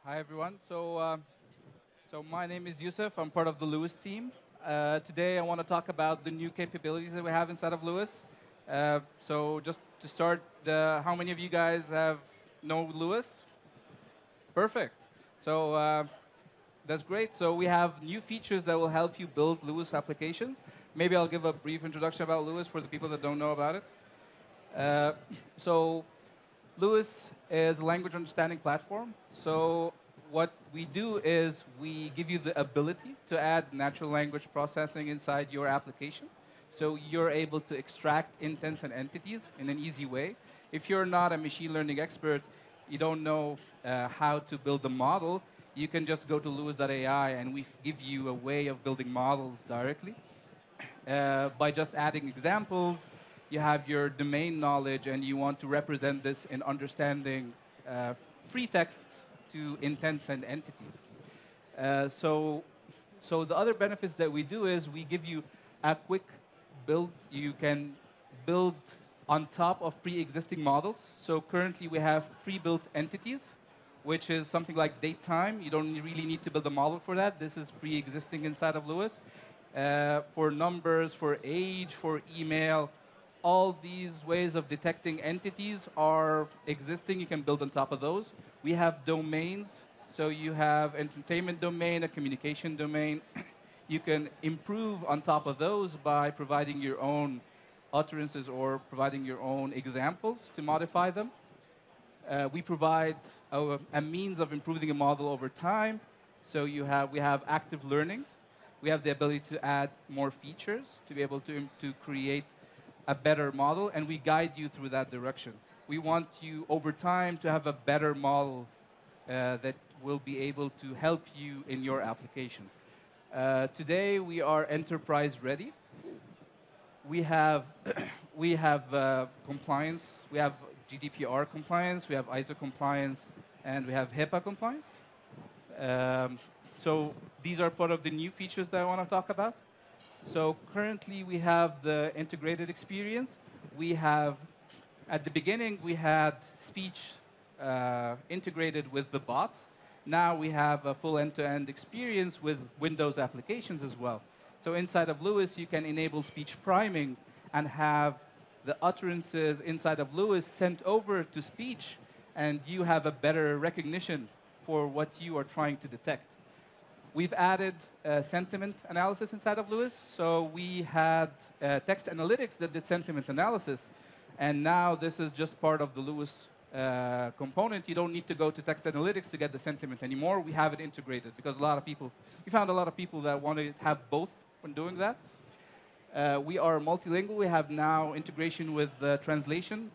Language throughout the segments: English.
Hi, everyone. So my name is Yusuf. I'm part of the Lewis team. Today, I want to talk about the new capabilities that we have inside of Lewis. So just to start, how many of you guys have know Lewis? Perfect. So that's great. So we have new features that will help you build Lewis applications. Maybe I'll give a brief introduction about Lewis for the people that don't know about it. Uh, so Lewis is a language understanding platform. So what we do is we give you the ability to add natural language processing inside your application. So you're able to extract intents and entities in an easy way. If you're not a machine learning expert, you don't know how to build a model, you can just go to lewis.ai and we give you a way of building models directly by just adding examples. You have your domain knowledge, and you want to represent this in understanding free texts to intents and entities. Uh, so, so the other benefits that we do is we give you a quick build. You can build on top of pre-existing models. So currently we have pre-built entities, which is something like date time. You don't really need to build a model for that. This is pre-existing inside of Lewis. For numbers, for age, for email, all these ways of detecting entities are existing. You can build on top of those. We have domains. So you have entertainment domain, a communication domain. You can improve on top of those by providing your own utterances or providing your own examples to modify them. We provide a means of improving a model over time. So we have active learning. We have the ability to add more features to be able to create a better model, and we guide you through that direction. We want you over time to have a better model that will be able to help you in your application. Today, we are enterprise ready. We have, we have compliance, we have GDPR compliance, we have ISO compliance, and we have HIPAA compliance. Um, so these are part of the new features that I want to talk about. So currently we have the integrated experience. We have, at the beginning, we had speech integrated with the bots. Now we have a full end-to-end experience with Windows applications as well. So inside of Lewis, you can enable speech priming and have the utterances inside of Lewis sent over to speech, and you have a better recognition for what you are trying to detect. We've added sentiment analysis inside of Lewis. So we had text analytics that did sentiment analysis. And now this is just part of the Lewis component. You don't need to go to text analytics to get the sentiment anymore. We have it integrated because we found a lot of people that want to have both when doing that. We are multilingual. We have now integration with translation.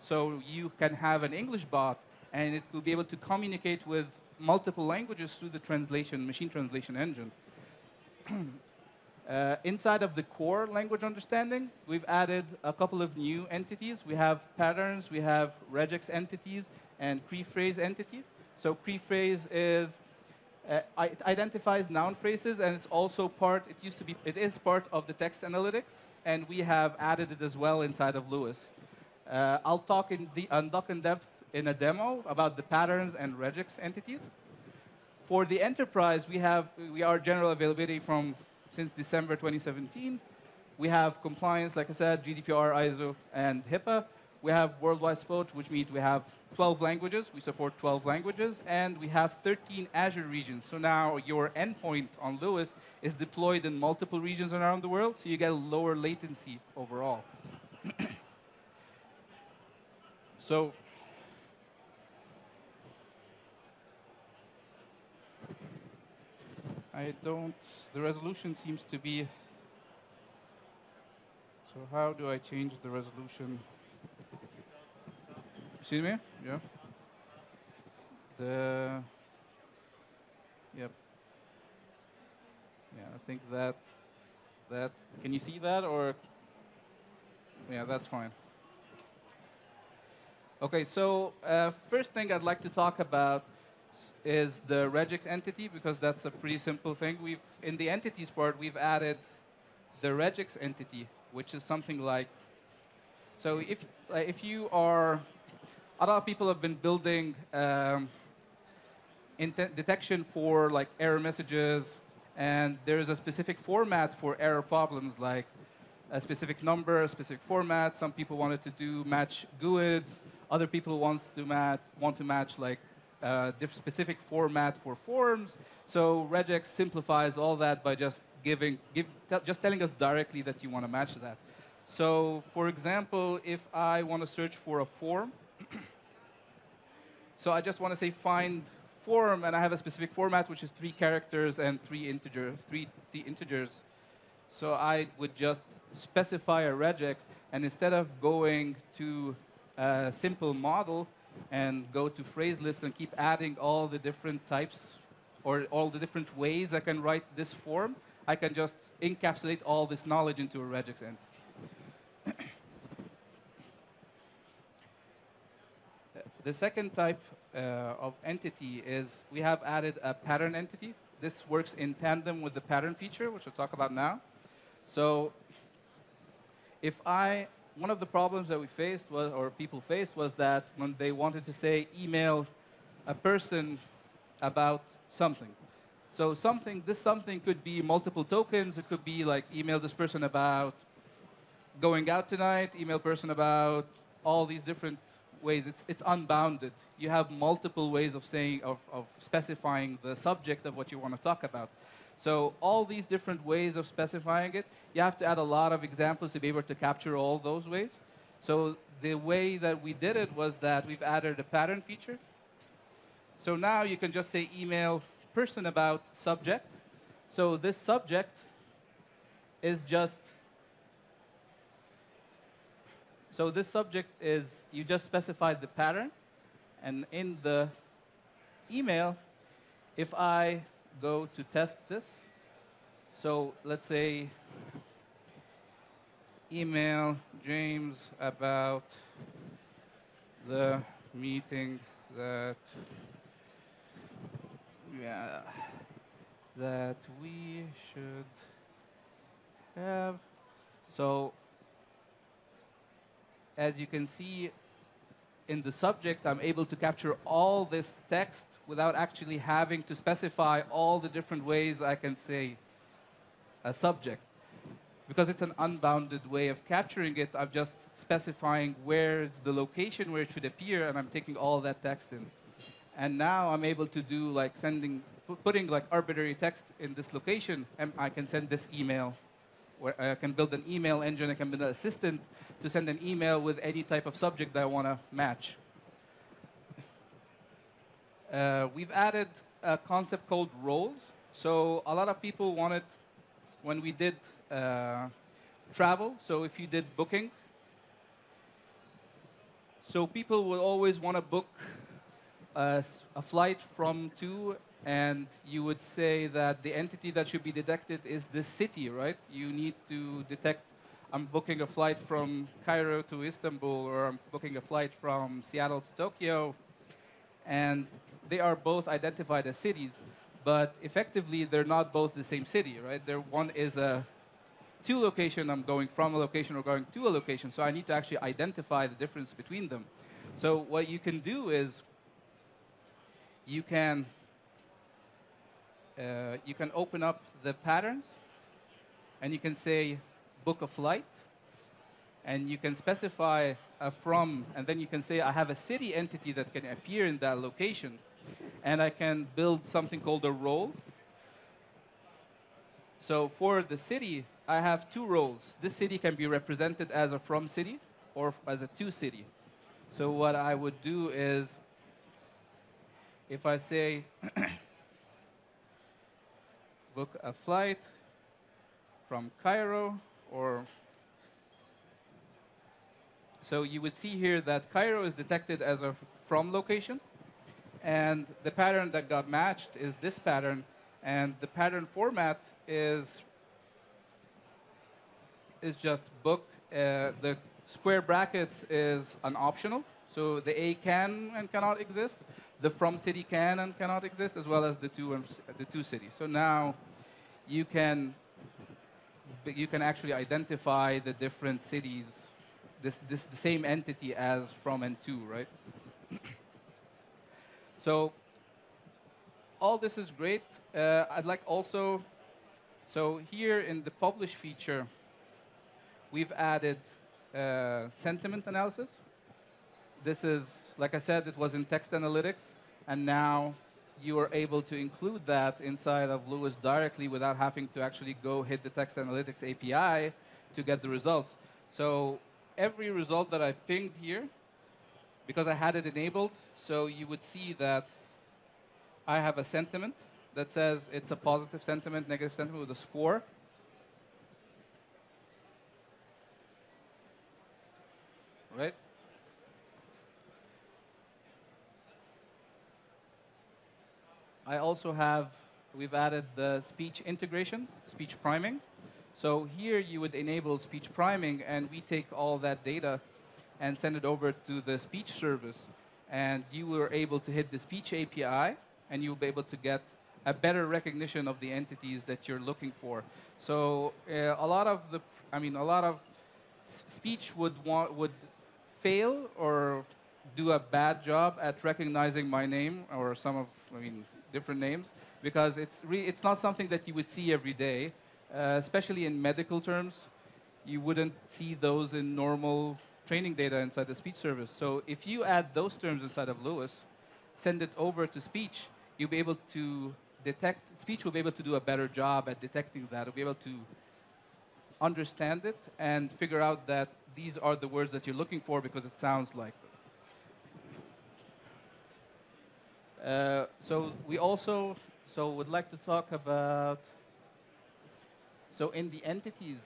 So you can have an English bot, and it will be able to communicate with multiple languages through the machine translation engine. Inside of the core language understanding, we've added a couple of new entities. We have patterns, we have regex entities, and pre-phrase entity. So pre-phrase is it identifies noun phrases, and it's also it is part of the text analytics, and we have added it as well inside of Lewis. I'll talk in depth in a demo about the patterns and regex entities. For the enterprise, we are general availability since December 2017. We have compliance, like I said, GDPR, ISO, and HIPAA. We have worldwide support, which means we have 12 languages. We support 12 languages, and we have 13 Azure regions. So now your endpoint on Lewis is deployed in multiple regions around the world, so you get lower latency overall. So the resolution seems to be, so how do I change the resolution? Excuse me? Yeah. Yep. Yeah, I think can you see that or? Yeah, that's fine. Okay, so first thing I'd like to talk about is the regex entity, because that's a pretty simple thing. In the entities part, we've added the regex entity, which is something like, so if you are, a lot of people have been building detection for like error messages, and there's a specific format for error problems, like a specific number, a specific format. Some people wanted to do match GUIDs. Other people want to match like specific format for forms. So regex simplifies all that by just just telling us directly that you want to match that. So for example, if I want to search for a form, so I just want to say find form, and I have a specific format, which is 3 characters and 3 integers. So I would just specify a regex, and instead of going to a simple model and go to phrase lists and keep adding all the different types or all the different ways I can write this form, I can just encapsulate all this knowledge into a regex entity. The second type of entity is we have added a pattern entity. This works in tandem with the pattern feature, which we'll talk about now. So one of the problems that we faced was, or people faced, was that when they wanted to say email a person about something. So this something could be multiple tokens. It could be like email this person about going out tonight, email person about all these different ways. It's unbounded. You have multiple ways of specifying the subject of what you want to talk about. So all these different ways of specifying it, you have to add a lot of examples to be able to capture all those ways. So the way that we did it was that we've added a pattern feature. So now you can just say email person about subject. So this subject is just, so this subject is, you just specified the pattern. And in the email, if I go to test this, so let's say email James about the meeting that we should have. So as you can see in the subject, I'm able to capture all this text without actually having to specify all the different ways I can say a subject. Because it's an unbounded way of capturing it, I'm just specifying where's the location where it should appear, and I'm taking all that text in. And now I'm able to do like putting like arbitrary text in this location, and I can send this email. Where I can build an email engine, I can build an assistant to send an email with any type of subject that I want to match. We've added a concept called roles. So a lot of people wanted, when we did travel, so if you did booking, so people will always want to book a flight from to, and you would say that the entity that should be detected is the city, right? You need to detect, I'm booking a flight from Cairo to Istanbul, or I'm booking a flight from Seattle to Tokyo. And they are both identified as cities, but effectively they're not both the same city, right? One is a to location, I'm going from a location or going to a location, so I need to actually identify the difference between them. So what you can do is you can open up the patterns, and you can say book a flight, and you can specify a from, and then you can say I have a city entity that can appear in that location, and I can build something called a role. So for the city, I have 2 roles. This city can be represented as a from city or as a to city. So what I would do is, if I say book a flight from Cairo, or so you would see here that Cairo is detected as a from location, and the pattern that got matched is this pattern, and the pattern format is just book. The square brackets is an optional, so the A can and cannot exist. The from city can and cannot exist, as well as the to city. So now you can actually identify the different cities, the same entity as from and to, right? So all this is great. I'd like also, so here in the publish feature, we've added sentiment analysis. This is, like I said, it was in text analytics, and now you are able to include that inside of Lewis directly without having to actually go hit the text analytics API to get the results. So every result that I pinged here, because I had it enabled, so you would see that I have a sentiment that says it's a positive sentiment, negative sentiment with a score. Right? I also have, we've added the speech integration, speech priming. So here you would enable speech priming, and we take all that data and send it over to the speech service. And you were able to hit the speech API, and you'll be able to get a better recognition of the entities that you're looking for. So a lot of speech would fail or do a bad job at recognizing my name or some of, different names, because it's not something that you would see every day, especially in medical terms. You wouldn't see those in normal training data inside the speech service. So if you add those terms inside of Lewis, send it over to speech, you'll be able to detect, speech will be able to do a better job at detecting that. It'll be able to understand it and figure out that these are the words that you're looking for because it sounds like them. So we also would like to talk about, so in the entities,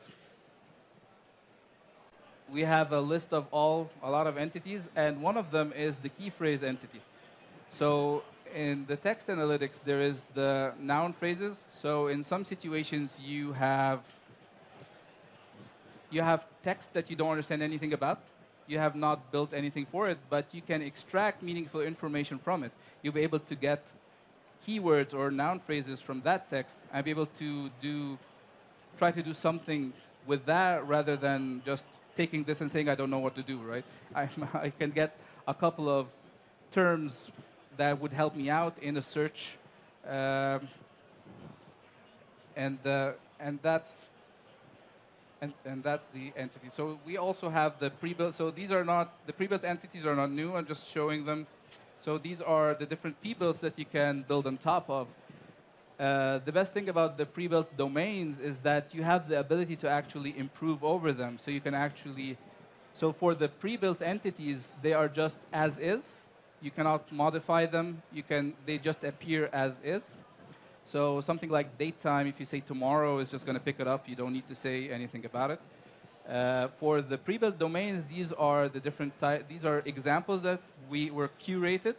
we have a list of a lot of entities, and one of them is the key phrase entity. So in the text analytics, there is the noun phrases. So in some situations, you have text that you don't understand anything about. You have not built anything for it, but you can extract meaningful information from it. You'll be able to get keywords or noun phrases from that text and be able to try to do something with that rather than just taking this and saying, I don't know what to do, right? I can get a couple of terms that would help me out in a search, and that's the entity. So we also have the pre-built. So these are not, the pre-built entities are not new. I'm just showing them. So these are the different pre-builts that you can build on top of. The best thing about the pre-built domains is that you have the ability to actually improve over them. So you can actually, so for the pre-built entities, they are just as is. You cannot modify them. They just appear as is. So something like date time, if you say tomorrow, is just going to pick it up. You don't need to say anything about it. For the pre-built domains, these are the different these are examples that were curated.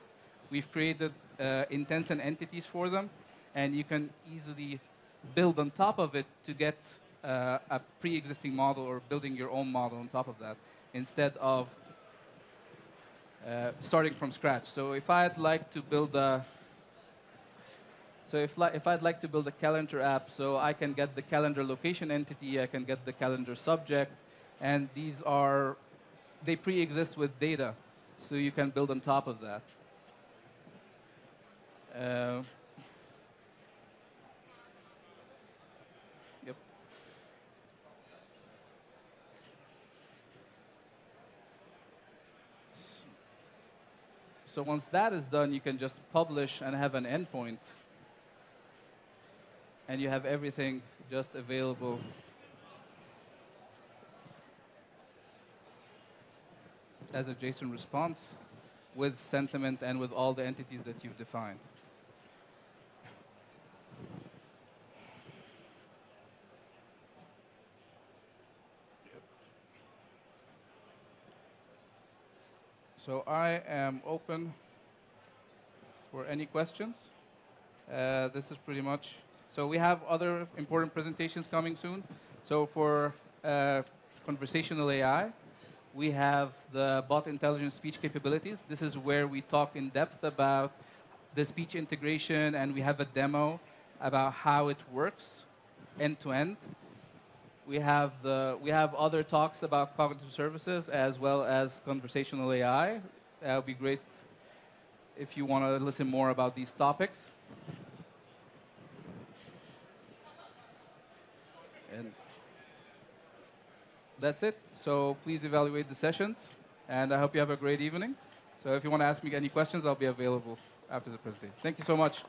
We've created intents and entities for them, and you can easily build on top of it to get a pre-existing model or building your own model on top of that instead of starting from scratch. So if I'd like to build if I'd like to build a calendar app, so I can get the calendar location entity, I can get the calendar subject, and they pre-exist with data, so you can build on top of that. Yep. So once that is done, you can just publish and have an endpoint. And you have everything just available as a JSON response with sentiment and with all the entities that you've defined. So I am open for any questions. This is pretty much. So we have other important presentations coming soon. So for conversational AI, we have the bot intelligence speech capabilities. This is where we talk in depth about the speech integration, and we have a demo about how it works end to end. We have other talks about cognitive services as well as conversational AI. It would be great if you want to listen more about these topics. And that's it. So please evaluate the sessions, and I hope you have a great evening. So if you want to ask me any questions, I'll be available after the presentation. Thank you so much.